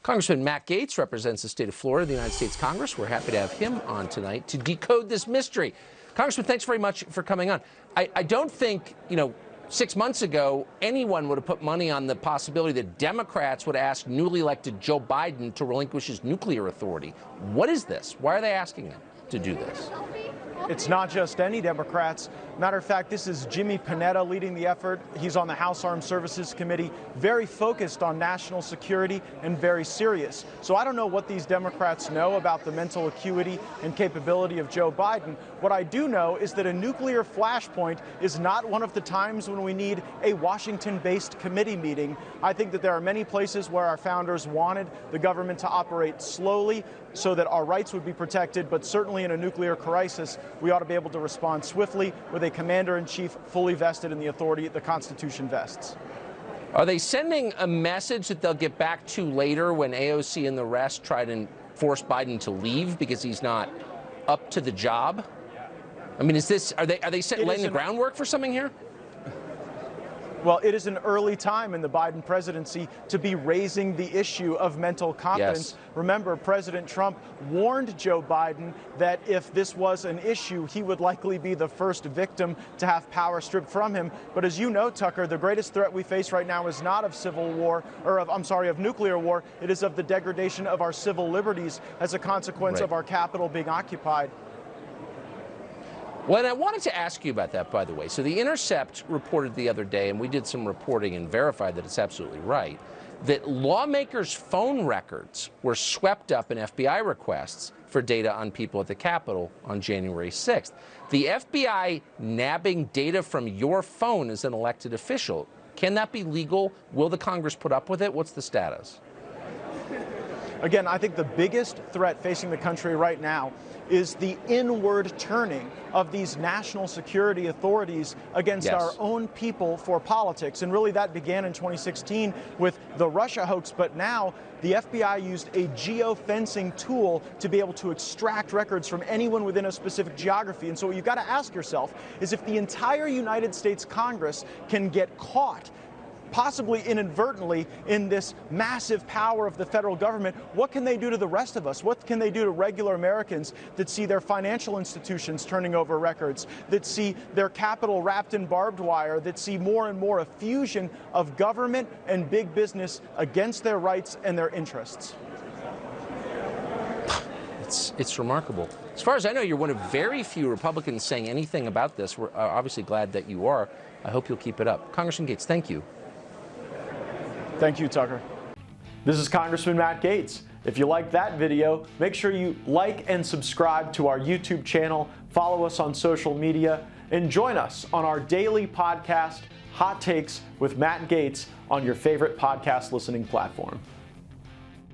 Congressman Matt Gaetz represents the state of Florida, the United States Congress. We're happy to have him on tonight to decode this mystery. Congressman, thanks very much for coming on. I don't think, 6 months ago, anyone would have put money on the possibility that Democrats would ask newly elected Joe Biden to relinquish his nuclear authority. What is this? Why are they asking him to do this? It's not just any Democrats. Matter of fact, this is Jimmy Panetta leading the effort. He's on the House Armed Services Committee, very focused on national security and very serious. So I don't know what these Democrats know about the mental acuity and capability of Joe Biden. What I do know is that a nuclear flashpoint is not one of the times when we need a Washington-based committee meeting. I think that there are many places where our founders wanted the government to operate slowly so that our rights would be protected, but certainly in a nuclear crisis, we ought to be able to respond swiftly with a commander-in-chief fully vested in the authority the Constitution vests. Are they sending a message that they'll get back to later when AOC and the rest try to force Biden to leave because he's not up to the job? I mean, are they laying the groundwork for something here? Well, it is an early time in the Biden presidency to be raising the issue of mental competence. Yes. Remember, President Trump warned Joe Biden that if this was an issue, he would likely be the first victim to have power stripped from him. But as you know, Tucker, the greatest threat we face right now is not of civil war, or of nuclear war. It is of the degradation of our civil liberties as a consequence of our capital being occupied. Well, and I wanted to ask you about that, by the way. So The Intercept reported the other day, and we did some reporting and verified that it's absolutely right, that lawmakers' phone records were swept up in FBI requests for data on people at the Capitol on January 6th. The FBI nabbing data from your phone as an elected official, can that be legal? Will the Congress put up with it? What's the status? Again, I think the biggest threat facing the country right now is the inward turning of these national security authorities against our own people for politics. And really that began in 2016 with the Russia hoax, but now the FBI used a geofencing tool to be able to extract records from anyone within a specific geography. And so what you've got to ask yourself is if the entire United States Congress can get caught possibly inadvertently in this massive power of the federal government, what can they do to the rest of us? What can they do to regular Americans that see their financial institutions turning over records, that see their capital wrapped in barbed wire, that see more and more a fusion of government and big business against their rights and their interests? It's remarkable. As far as I know, you're one of very few Republicans saying anything about this. We're obviously glad that you are. I hope you'll keep it up. Congressman Gaetz, thank you. Thank you, Tucker. This is Congressman Matt Gaetz. If you liked that video, make sure you like and subscribe to our YouTube channel, follow us on social media, and join us on our daily podcast, Hot Takes with Matt Gaetz, on your favorite podcast listening platform.